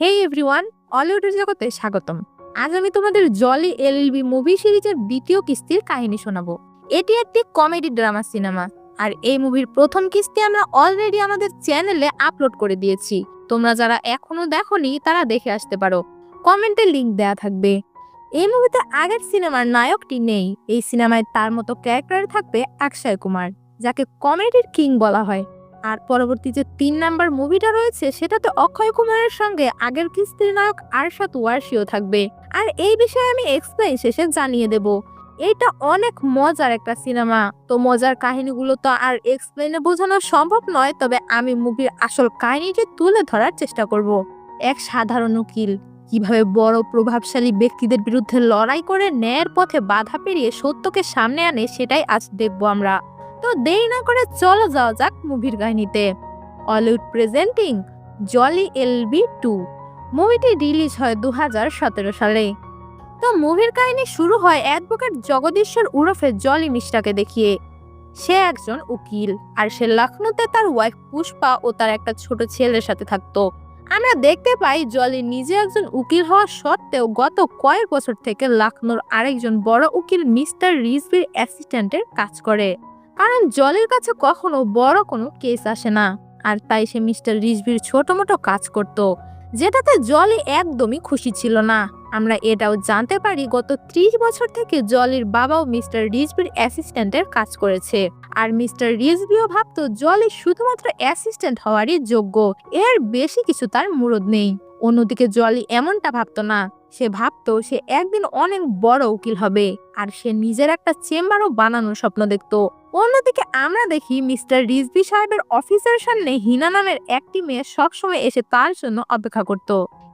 হেই everyone, অলিউডের জগতে স্বাগতম। আজ আমি তোমাদের জলি এলএলবি মুভি সিরিজের দ্বিতীয় কিস্তির কাহিনী শোনাবো। এটি একটি কমেডি ড্রামা সিনেমা, আর এই মুভির প্রথম কিস্তি আমরা অলরেডি আমাদের চ্যানেলে আপলোড করে দিয়েছি। তোমরা যারা এখনো দেখোনি তারা দেখে আসতে পারো, কমেন্টে লিংক দেয়া থাকবে। এই মুভিতে আগের সিনেমার নায়কটি নেই। এই সিনেমায় তার মতো ক্যারেক্টার থাকবে অক্ষয় কুমার, যাকে কমেডির কিং বলা হয়। আর পরবর্তী যে ৩ নাম্বার মুভিটা রয়েছে সেটাতে অক্ষয় কুমারের সঙ্গে আগের কিস্তির নায়ক আরশাদ ওয়ারসিও থাকবে। আর এই বিষয়ে আমি এক্সপ্লেইন শেষে জানিয়ে দেব। এটা অনেক মজার একটা সিনেমা, তো মজার কাহিনীগুলো তো আর এক্সপ্লেইনে বোঝানো সম্ভব নয়, তবে আমি মুভির আসল কাহিনীটি তুলে ধরার চেষ্টা করব। এক সাধারণ উকিল কিভাবে বড় প্রভাবশালী ব্যক্তিদের বিরুদ্ধে লড়াই করে ন্যায়ের পথে বাধা পেরিয়ে সত্যকে সামনে আনে, সেটাই আজ দেখবো আমরা। তো দেরি না করে চলো যাওয়া যাক মুভির কাহিনীতে। অলিউড প্রেজেন্টিং জলি এলবি 2। মুভিটি রিলিজ হয় 2017 সালে। তো মুভির কাহিনী শুরু হয় অ্যাডভোকেট জগদীশ্বর উরফে জলি মিশ্রাকে দেখিয়ে। সে একজন উকিল, আর সে লখনৌতে তার ওয়াইফ পুষ্পা ও তার একটা ছোট ছেলের সাথে থাকতো। আমরা দেখতে পাই জলি নিজে একজন উকিল হওয়া সত্ত্বেও গত কয়েক বছর থেকে লখনৌর আরেকজন বড় উকিল মিস্টার রিজভির অ্যাসিস্ট্যান্টের কাজ করে, কারণ জলির কাছে কখনো বড় কোনো কেস আসে না। আর তাই সে মিস্টার রিজভির ছোট মোটো কাজ করত, যেটাতে জলি একদমই খুশি ছিল না। আমরা এটাও জানতে পারি গত 30 বছর থেকে জলির বাবাও মিস্টার রিজভির অ্যাসিস্ট্যান্টের কাজ করেছে, আর মিস্টার রিজভিও ভাবতো জলি শুধুমাত্র অ্যাসিস্ট্যান্ট হওয়ারই যোগ্য, এর বেশি কিছু তার মুরদ নেই। অন্যদিকে জলি এমনটা ভাবতো না। সে ভাবতো সে একদিন অনেক বড় উকিল হবে, আর সে নিজের একটা চেম্বারও বানানোর স্বপ্ন দেখতো। অন্যদিকে আমরা দেখি মিস্টার রিজভি সাহেবের অফিসের সামনে হিনা নামের একটি মেয়ে সবসময় এসে তার জন্য অপেক্ষা করত।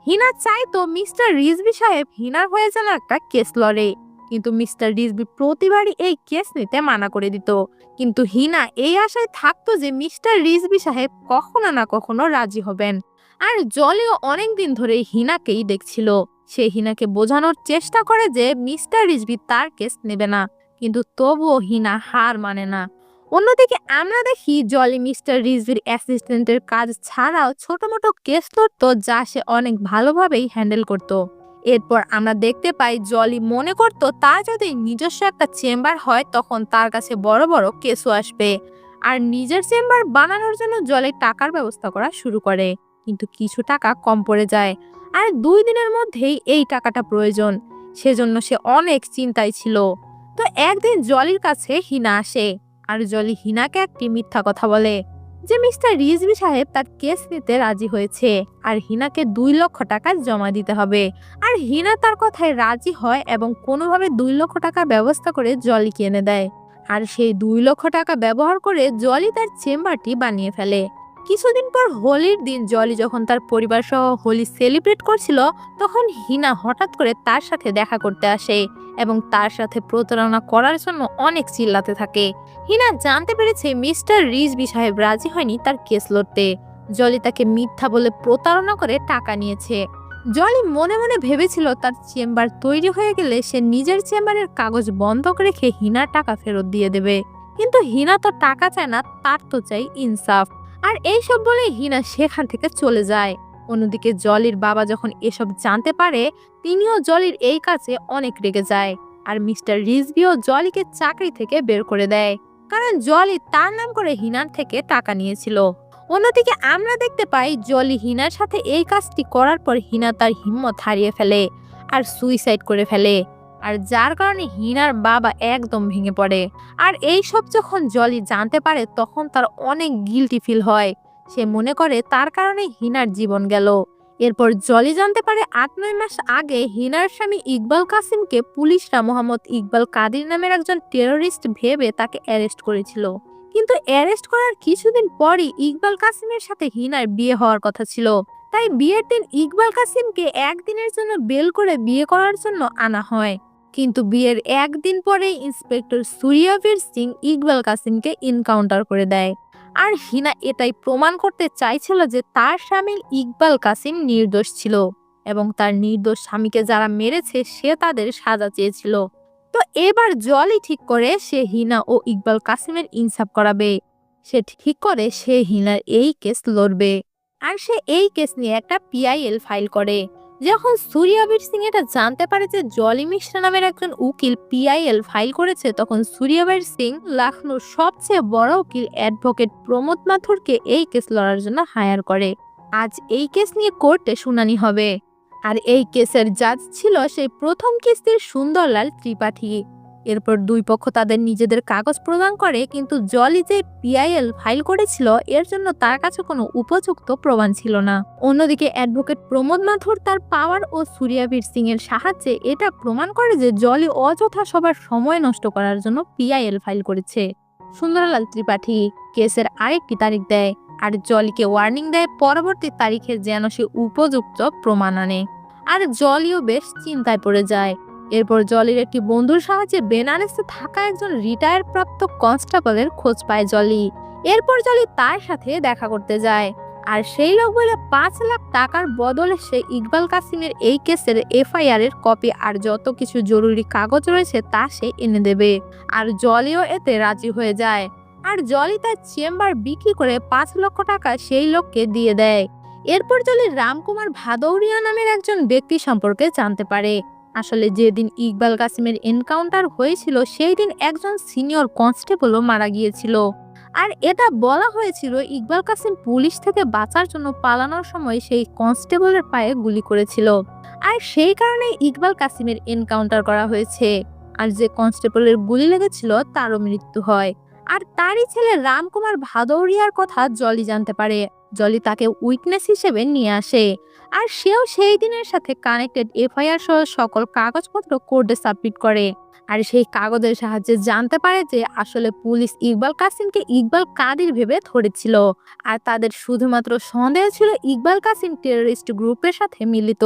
হিনা চাইতো মিস্টার রিজভি সাহেব হিনার হয়ে যেন একটা কেস লড়ে, কিন্তু মিস্টার রিজভি প্রতিবারই এই কেস নিতে মানা করে দিত। কিন্তু হিনা এই আশায় থাকতো যে মিস্টার রিজভি সাহেব কখনো না কখনো রাজি হবেন। আর জলিও অনেকদিন ধরে হিনাকেই দেখছিল। সে হিনাকে বোঝানোর চেষ্টা করে যে মিস্টার রিজভি তার কেস নেবে না, কিন্তু তবুও হিনা হার মানে না। অন্যদিকে আমরা দেখি জলি মিস্টার রিজভির অ্যাসিস্ট্যান্টের কাজ ছাড়াও ছোট মোটো কেস ধরতো, যা সে অনেক ভালোভাবেই হ্যান্ডেল করত। এরপর আমরা দেখতে পাই জলি মনে করত তার যদি নিজস্ব একটা চেম্বার হয় তখন তার কাছে বড় বড় কেসও আসবে, আর নিজের চেম্বার বানানোর জন্য জলি টাকার ব্যবস্থা করা শুরু করে। কিন্তু কিছু টাকা কম পড়ে যায়, আর 2 দিনের মধ্যেই এই টাকাটা প্রয়োজন। সেজন্য সে অনেক চিন্তায় ছিল। তো একদিন জলির কাছে হিনা আসে, আর জলি হিনাকে একটি মিথ্যা কথা বলে যে মিস্টার রিজভি সাহেব তার কেস নিতে রাজি হয়েছে, আর হিনাকে 2 লক্ষ টাকা জমা দিতে হবে। আর হিনা তার কথায় রাজি হয় এবং কোনোভাবে 2 লক্ষ টাকা ব্যবস্থা করে জলিকে এনে দেয়। আর সেই 2 লক্ষ টাকা ব্যবহার করে জলি তার চেম্বারটি বানিয়ে ফেলে। কিছুদিন পর হোলির দিন জলি যখন তার পরিবার সহ হোলি সেলিব্রেট করছিল, তখন হিনা হঠাৎ করে তার সাথে দেখা করতে আসে এবং তার সাথে প্রতারণা করার জন্য অনেক চিল্লাতে থাকে। হিনা জানতে পেরেছে মিস্টার রিজভি সাহেব রাজি হয়নি তার কেস লড়তে। জলি তাকে মিথ্যা বলে প্রতারণা করে টাকা নিয়েছে। জলি মনে মনে ভেবেছিল তার চেম্বার তৈরি হয়ে গেলে সে নিজের চেম্বারের কাগজ বন্ধক রেখে হিনার টাকা ফেরত দিয়ে দেবে, কিন্তু হিনা তো টাকা চায় না, তার তো চাই ইনসাফ। আর এইসব বলে হিনা সেখান থেকে চলে যায়। অন্যদিকে জলির বাবা যখন এসব জানতে পারে, তিনিও জলির এই কাজে অনেক রেগে যায়, আর মিস্টার রিজভিও জলিকে চাকরি থেকে বের করে দেয়, কারণ জলি তার নাম করে হিনার থেকে টাকা নিয়েছিল। অন্যদিকে আমরা দেখতে পাই জলি হিনার সাথে এই কাজটি করার পর হিনা তার হিম্মত হারিয়ে ফেলে আর সুইসাইড করে ফেলে, আর যার কারণে হিনার বাবা একদম ভেঙে পড়ে। আর এই সব যখন জলি জানতে পারে তখন তার অনেক গিল্টি ফিল হয়। সে মনে করে তার কারণে হিনার জীবন গেল। এরপর জলি জানতে পারে 8-9 মাস আগে হিনার স্বামী ইকবাল কাসিমকে পুলিশরা মোহাম্মদ ইকবাল কাদির নামের একজন টেরোরিস্ট ভেবে তাকে অ্যারেস্ট করেছিল। কিন্তু অ্যারেস্ট করার কিছুদিন পরই ইকবাল কাসিমের সাথে হিনার বিয়ে হওয়ার কথা ছিল। তাই বিয়ের দিন ইকবাল কাসিমকে একদিনের জন্য বেল করে বিয়ে করার জন্য আনা হয়। কিন্তু বিয়ের একদিন পরে ইন্সপেক্টর সূর্যবীর সিং ইকবাল কাসিমকে এনকাউন্টার করে দেয়। আর হিনা এটাই প্রমাণ করতে চাইছিল যে তার স্বামী ইকবাল কাসিম নির্দোষ ছিল এবং তার নির্দোষ স্বামীকে যারা মেরেছে সে তাদের সাজা চেয়েছিল। তো এবার জলি ঠিক করে সে হিনা ও ইকবাল কাসিমের ইনসাফ করাবে। সে ঠিক করে সে হিনার এই কেস লড়বে। আর সে এই কেস নিয়ে একটা পিআইএল ফাইল করে। যখন সূর্যবীর সিং এটা জানতে পারে যে জলি মিশ্রা নামের একজন উকিল পিআইএল ফাইল করেছে, তখন সূর্যবীর সিং লখনৌর সবচেয়ে বড় উকিল অ্যাডভোকেট প্রমোদ মাথুরকে এই কেস লড়ার জন্য হায়ার করে। আজ এই কেস নিয়ে কোর্টে শুনানি হবে। আর এই কেসের জাজ ছিল সেই প্রথম কিস্তির সুন্দরলাল ত্রিপাঠী। এরপর দুই পক্ষ তাদের নিজেদের কাগজ প্রদান করে, কিন্তু জলি যে পিআইএল ফাইল করেছিল এর জন্য তার কাছে কোনো উপযুক্ত প্রমাণ ছিল না। অন্যদিকে অ্যাডভোকেট প্রমোদ মাথুর তার পাওয়ার ও সূর্যবীর সিং এর সাহায্যে এটা প্রমাণ করে যে জলি অযথা সবার সময় নষ্ট করার জন্য পিআইএল ফাইল করেছে। সুন্দরলাল ত্রিপাঠী কেসের আরেকটি তারিখ দেয় আর জলিকে ওয়ার্নিং দেয় পরবর্তী তারিখে যেন সে উপযুক্ত প্রমাণ আনে। আর জলিও বেশ চিন্তায় পড়ে যায়। এরপর জলির একটি বন্ধুর সাহায্যে বেনারসে থাকা একজন রিটায়ার প্রাপ্ত কনস্টেবলের খোঁজ পায় জলি। এরপর জলি তার সাথে দেখা করতে যায়, আর সেই লোক বলে 5 লাখ টাকার বদলে সে ইকবাল কাসিমের এই কেসের এফআইআর এর কপি আর যত কিছু জরুরি কাগজ রয়েছে তা সে এনে দেবে। আর জলিও এতে রাজি হয়ে যায়। আর জলি তার চেম্বার বিক্রি করে 5 লক্ষ টাকা সেই লোককে দিয়ে দেয়। এরপর জলি রামকুমার ভাদৌরিয়া নামের একজন ব্যক্তি সম্পর্কে জানতে পারে। আসলে যেদিন ইকবাল কাসিমের এনকাউন্টার হয়েছিল সেই দিন একজন সিনিয়র কনস্টেবলও মারা গিয়েছিল। আর এটা বলা হয়েছিল ইকবাল কাসিম পুলিশ থেকে বাঁচার জন্য পালানোর সময় সেই কনস্টেবলের পায়ে গুলি করেছিল, আর সেই কারণে ইকবাল কাসিমের এনকাউন্টার করা হয়েছে। আর যে কনস্টেবলের গুলি লেগেছিল তারও মৃত্যু হয়। আর তারই ছেলে রামকুমার ভাদৌরিয়ার কথা জলি জানতে পারে। জলি তাকে উইটনেস হিসেবে নিয়ে আসে, আর সেও সেই দিনের সাথে কানেক্টেড এফআইআর সহ সকল কাগজপত্র কোর্টে সাবমিট করে। আর সেই কাগজের সাহায্যে জানতে পারে যে আসলে পুলিশ ইকবাল কাসিমকে ইকবাল কাদির ভেবে ধরেছিল, আর তাদের শুধুমাত্র সন্দেহ ছিল ইকবাল কাসিম টেররিস্ট গ্রুপের সাথে মিলিত।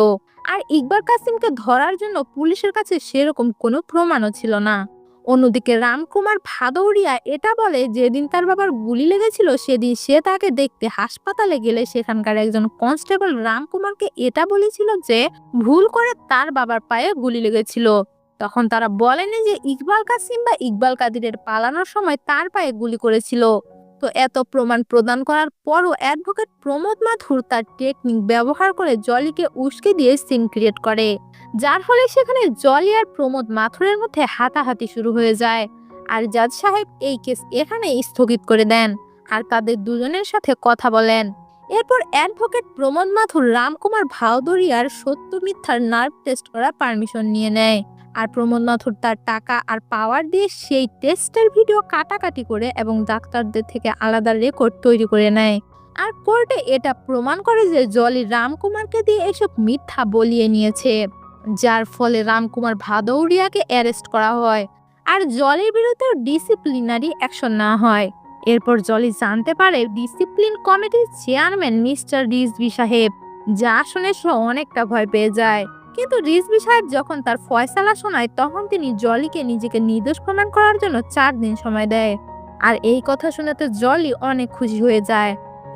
আর ইকবাল কাসিমকে ধরার জন্য পুলিশের কাছে সেরকম কোনো প্রমাণও ছিল না। অন্যদিকে রামকুমার ভাদৌরিয়া এটা বলে যেদিন তার বাবার গুলি লেগেছিল সেদিন সে তাকে দেখতে হাসপাতালে গেলে সেখানকার একজন কনস্টেবল রামকুমারকে এটা বলেছিল যে ভুল করে তার বাবার পায়ে গুলি লেগেছিল। তখন তারা বলেনি যে ইকবাল কাসিম বা ইকবাল কাদিরের পালানোর সময় তার পায়ে গুলি করেছিল। তো এত প্রমাণ প্রদান করার পরও অ্যাডভোকেট প্রমোদ মাথুর তার টেকনিক ব্যবহার করে জলিকে উস্কে দিয়ে সিন ক্রিয়েট করে, যার ফলে সেখানে জলি আর প্রমোদ মাথুরের মধ্যে হাতাহাতি শুরু হয়ে যায়। আর জাজ সাহেব এই কেস এখানে স্থগিত করে দেন আর তাদের দুজনের সাথে কথা বলেন। এরপর অ্যাডভোকেট প্রমোদ মাথুর রামকুমার ভাদৌরিয়ার সত্য মিথ্যার নার্ভ টেস্ট করার পারমিশন নিয়ে নেয়। আর প্রমোদ মাথুর তার টাকা আর পাওয়ার দিয়ে সেই টেস্টের ভিডিও কাটাকাটি করে এবং ডাক্তারদের থেকে আলাদা রেকর্ড তৈরি করে নেয়। আর কোর্টে এটা প্রমাণ করে যে জলি রামকুমারকে দিয়ে এসব মিথ্যা বলিয়ে নিয়েছে, যার ফলে রামকুমার ভাদৌরিয়াকে অ্যারেস্ট করা হয় আর জলির বিরুদ্ধে ডিসিপ্লিনারি অ্যাকশন নেওয়া হয়। এরপর জলি জানতে পারে ডিসিপ্লিন কমিটির চেয়ারম্যান মিস্টার রিজভি সাহেব, যা শুনে সে অনেকটা ভয় পেয়ে যায়। কিন্তু রিজভি সাহেব যখন তার ফয়সালা শোনায় তখন তিনি জলিকে নিজেকে নির্দোষ প্রমাণ করার জন্য 4 দিন সময় দেয়। আর এই কথা শুনেতে জলি অনেক খুশি হয়ে যায়।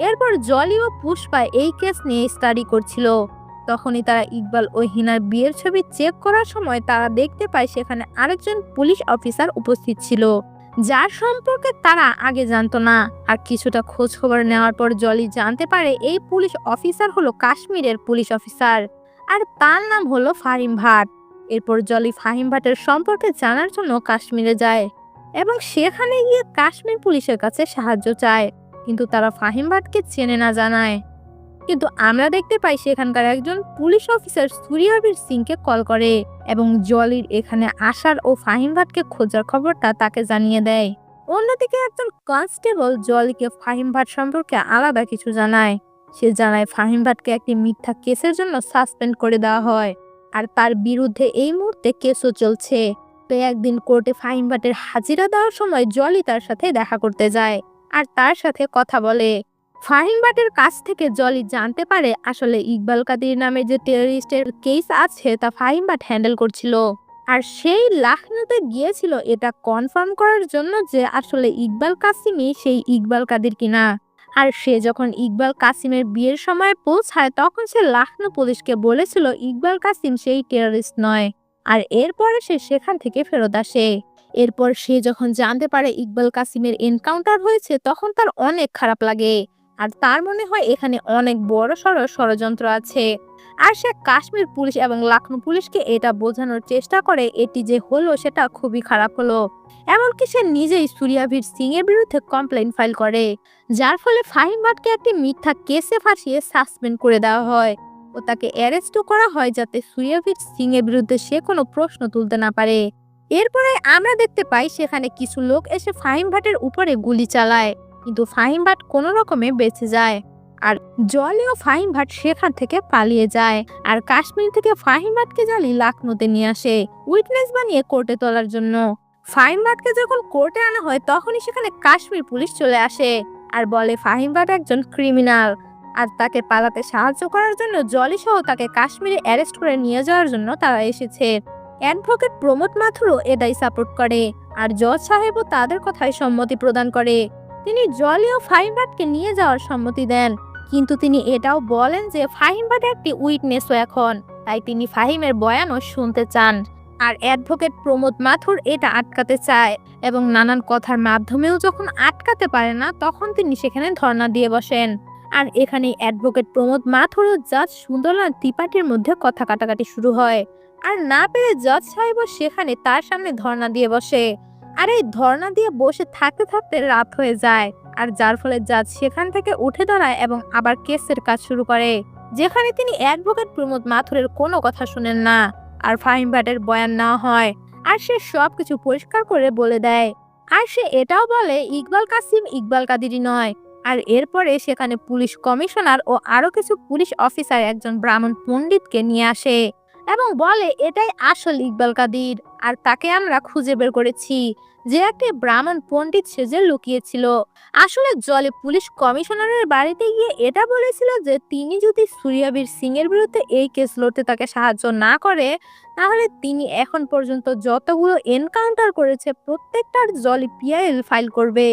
এরপর জলি ও পুষ্পা এই কেস নিয়ে স্টাডি করছিল। তখনই তারা ইকবাল ও হিনার বিয়ের ছবি চেক করার সময় তারা দেখতে পায় সেখানে আরেকজন পুলিশ অফিসার উপস্থিত ছিল, যার সম্পর্কে তারা আগে জানতো না। আর কিছুটা খোঁজ খবর নেওয়ার পর জলি জানতে পারে এই পুলিশ অফিসার হলো কাশ্মীরের পুলিশ অফিসার, আর তার নাম হলো ফাহিম ভাট। এরপর জলি ফাহিম ভাটের সম্পর্কে জানার জন্য কাশ্মীরে যায় এবং সেখানে গিয়ে কাশ্মীর পুলিশের কাছে সাহায্য চায়, কিন্তু তারা ফাহিম ভাটকে চেনে না জানায়। কিন্তু আমরা দেখতে পাই সেখানকার একজন পুলিশ অফিসার সূর্যবীর সিংকে কল করে এবং জলির এখানে আসার ও ফাহিম ভাটকে খোঁজার খবরটা তাকে জানিয়ে দেয়। অন্যদিকে একজন কনস্টেবল জলিকে ফাহিম ভাট সম্পর্কে আলাদা কিছু জানায়। সে জানায় ফাহিম ভাটকে একটি মিথ্যা কেসের জন্য সাসপেন্ড করে দেওয়া হয় আর তার বিরুদ্ধে এই মুহূর্তে কেসও চলছে। তো একদিন কোর্টে ফাহিম ভাটের হাজিরা দেওয়ার সময় জলি তার সাথে দেখা করতে যায় আর তার সাথে কথা বলে। ফাহিম ভাটের কাছ থেকে জলি জানতে পারে আসলে ইকবাল কাদির নামে যে টেররিস্টের কেস আছে তা ফাহিম ভাট হ্যান্ডেল করছিল, আর সেই লখনৌতে গিয়েছিল এটা কনফার্ম করার জন্য যে আসলে ইকবাল কাসিমই সেই ইকবাল কাদির কিনা। আর সে যখন ইকবাল কাসিমের বিয়ের সময় পৌঁছায় তখন সে লখনৌ পুলিশকে বলেছিল ইকবাল কাসিম সেই টেররিস্ট নয়, আর এরপরে সে সেখান থেকে ফেরত আসে। এরপর সে যখন জানতে পারে ইকবাল কাসিমের এনকাউন্টার হয়েছে তখন তার অনেক খারাপ লাগে, আর তার মনে হয় এখানে অনেক বড় সড় ষড়যন্ত্র আছে। আর সে কাশ্মীর পুলিশ এবং লখনৌ পুলিশকে এটা বোঝানোর চেষ্টা করে এটি যে হলো সেটা খুবই খারাপ হলো। এমনকি সে নিজেই সূর্যাবীর সিং এর বিরুদ্ধে কমপ্লেইন ফাইল করে, যার ফলে ফাহিম ভাটকে একটি মিথ্যা কেসে ফাঁসিয়ে সাসপেন্ড করে দেওয়া হয় ও তাকে অ্যারেস্টও করা হয় যাতে সূর্যাবীর সিং এর বিরুদ্ধে সে কোনো প্রশ্ন তুলতে না পারে। এরপরে আমরা দেখতে পাই সেখানে কিছু লোক এসে ফাহিম ভাটের উপরে গুলি চালায়, কিন্তু ফাহিম ভাট কোনো রকমে বেঁচে যায়। আর জলি ও ফাহিম ভাট সেখান থেকে পালিয়ে যায়। আর কাশ্মীর থেকে ফাহিম ভাটকে জলি লখনৌতে নিয়ে আসে উইটনেস বানিয়ে কোর্টে তোলার জন্য। ফাহিম ভাটকে যখন কোর্টে আনা হয় তখনই সেখানে কাশ্মীর পুলিশ চলে আসে আর বলে ফাহিম ভাট একজন ক্রিমিনাল, আর তাকে পালাতে সাহায্য করার জন্য জলি সহ তাকে কাশ্মীরে অ্যারেস্ট করে নিয়ে যাওয়ার জন্য তারা এসেছে। অ্যাডভোকেট প্রমোদ মাথুরও এটাই সাপোর্ট করে, আর জজ সাহেবও তাদের কথায় সম্মতি প্রদান করে। তিনি জলি ও ফাহিম ভাটকে নিয়ে যাওয়ার সম্মতি দেন, কিন্তু তিনি এটাও বলেন যে ফাহিম ভাট একটি উইটনেসও এখন, তাই তিনি ফাহিমের বয়ানও শুনতে চান। আর অ্যাডভোকেট প্রমোদ মাথুর এটা আটকাতে চায় এবং নানান কথার মাধ্যমেও যখন আটকাতে পারে না তখন তিনি সেখানে ধর্ণা দিয়ে বসেন। আর এখানে অ্যাডভোকেট প্রমোদ মাথুর ও জাজ সুন্দরলাল ত্রিপাঠীর মধ্যে কথা কাটাকাটি শুরু হয়। আর না পেরে জজ সাহেবও সেখানে তার সামনে ধর্ণা দিয়ে বসে। আর এই ধর্ণা দিয়ে বসে থাকতে থাকতে রাত হয়ে যায়, আর যার ফলে জাজ সেখান থেকে উঠে দাঁড়ায় এবং আবার কেসের কাজ শুরু করে, যেখানে তিনি অ্যাডভোকেট প্রমোদ মাথুরের কোনো কথা শুনেন না আর ফাহিম ভাটের বয়ান না হয়। আর সে সবকিছু পরিষ্কার করে বলে দেয়। আর সে এটাও বলে ইকবাল কাসিম ইকবাল কাদেরী নয়। আর এরপরে সেখানে পুলিশ কমিশনার ও আরো কিছু পুলিশ অফিসার একজন ব্রাহ্মণ পণ্ডিতকে নিয়ে আসে এবং বলে এটাই আসল ইকবাল কাদির, আর তাকে আমরা খুঁজে বের করেছি, যে একটি ব্রাহ্মণ পণ্ডিত সেজে লুকিয়েছিল। আসলে জলে পুলিশ কমিশনারের বাড়িতে গিয়ে এটা বলেছিল যে তিনি যদি সূর্যাবীর সিং এর বিরুদ্ধে এই কেস লড়তে তাকে সাহায্য না করে তাহলে তিনি এখন পর্যন্ত যতগুলো এনকাউন্টার করেছে প্রত্যেকটার জলি পিআইএল ফাইল করবে।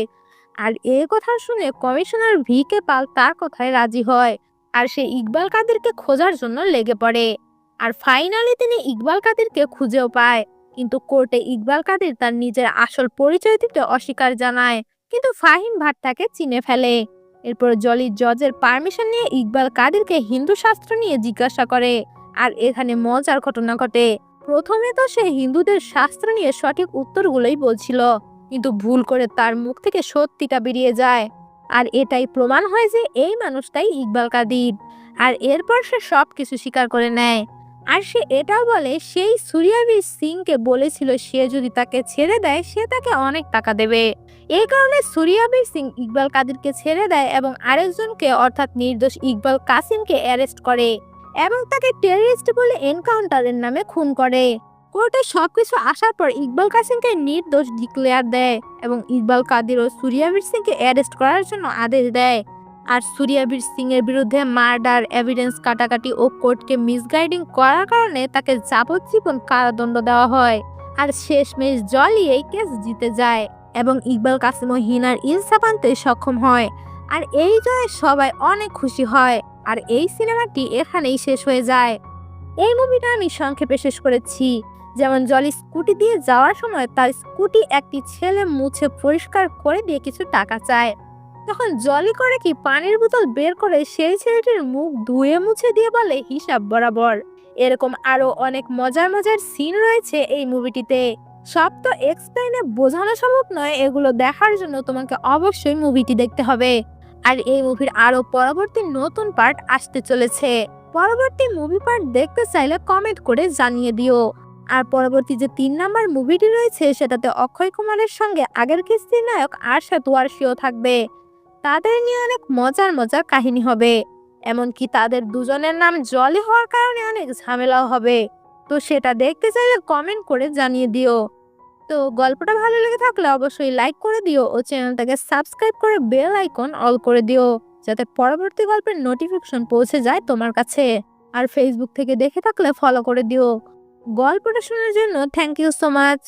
আর এই কথা শুনে কমিশনার ভি কে পাল তার কথায় রাজি হয়, আর সে ইকবাল কাদেরকে খোঁজার জন্য লেগে পড়ে। আর ফাইনালি তিনি ইকবাল কাদেরকে খুঁজেও পায়, কিন্তু কোর্টে ইকবাল কাদের তার নিজের আসল পরিচয় দিতে অস্বীকার জানায়, কিন্তু ফাহিম ভাট তাকে চিনে ফেলে। এরপর জলি জজের পারমিশন নিয়ে ইকবাল কাদেরকে হিন্দু শাস্ত্র নিয়ে জিজ্ঞাসা করে। আর এখানে মজার ঘটনা ঘটে, প্রথমে তো সে হিন্দুদের শাস্ত্র নিয়ে সঠিক উত্তরগুলোই বলছিল, কিন্তু ভুল করে তার মুখ থেকে সত্যিটা বেরিয়ে যায়। আর এটাই প্রমাণ হয় যে এই মানুষটাই ইকবাল কাদির। আর এরপর সে সবকিছু স্বীকার করে নেয়। আর সে এটাও বলে সেই সূর্যাবীর সিংকে বলেছিল সে যদি তাকে ছেড়ে দেয় সে তাকে অনেক টাকা দেবে। এই কারণে সূর্যাবীর সিং ইকবাল কাদেরকে ছেড়ে দেয় এবং আরেকজনকে অর্থাৎ নির্দোষ ইকবাল কাসিমকে অ্যারেস্ট করে এবং তাকে টেররিস্ট বলে এনকাউন্টারের নামে খুন করে। কোর্টে সবকিছু আসার পর ইকবাল কাসিমকে নির্দোষ ডিক্লেয়ার দেয় এবং ইকবাল কাদের ও সূর্যাবীর সিংকে অ্যারেস্ট করার জন্য আদেশ দেয়। আর সূর্যাবীর সিং এর বিরুদ্ধে মার্ডার, এভিডেন্স কাটাকাটি ও কোর্টকে মিসগাইডিং করার কারণে তাকে যাবজ্জীবন কারাদণ্ড দেওয়া হয়। আর শেষমেশ জলি এই কেস জিতে যায় এবং ইকবাল কাসিম ও হিনার ইনসাফ আনতে সক্ষম হয়। আর এই জয়ে সবাই অনেক খুশি হয়। আর এই সিনেমাটি এখানেই শেষ হয়ে যায়। এই মুভিটা আমি সংক্ষেপে শেষ করেছি। যেমন জলি স্কুটি দিয়ে যাওয়ার সময় তার স্কুটি একটি ছেলে মুছে পরিষ্কার করে দিয়ে কিছু টাকা চায়, তখন জলি করে কি পানির বোতল বের করে সেই ছেলেটির মুখ ধুয়ে মুছে দিয়ে বলে হিসাব বরাবর। এরকম আরো অনেক মজার মজার সিন রয়েছে এই মুভিটিতে। সব তো এক্সপ্লেইনে বোঝানো সম্ভব নয়, এগুলো দেখার জন্য তোমাকে অবশ্যই মুভিটি দেখতে হবে। আর এই মুভির আরো পরবর্তী নতুন পার্ট আসতে চলেছে। পরবর্তী মুভি পার্ট দেখতে চাইলে কমেন্ট করে জানিয়ে দিও। আর পরবর্তী যে 3 নাম্বার মুভিটি রয়েছে সেটাতে অক্ষয় কুমারের সঙ্গে আগের কিস্তির নায়ক আরশাদ ওয়ারসিও থাকবে। তাদের নিয়ে অনেক মজার মজার কাহিনী হবে, এমনকি তাদের দুজনের নাম জলি হওয়ার কারণে অনেক ঝামেলাও হবে। তো সেটা দেখতে চাইলে কমেন্ট করে জানিয়ে দিও। তো গল্পটা ভালো লেগে থাকলে অবশ্যই লাইক করে দিও ও চ্যানেলটাকে সাবস্ক্রাইব করে বেল আইকন অল করে দিও, যাতে পরবর্তী গল্পের নোটিফিকেশন পৌঁছে যায় তোমার কাছে। আর ফেসবুক থেকে দেখে থাকলে ফলো করে দিও। গল্পটা শোনার জন্য থ্যাংক ইউ সো মাচ।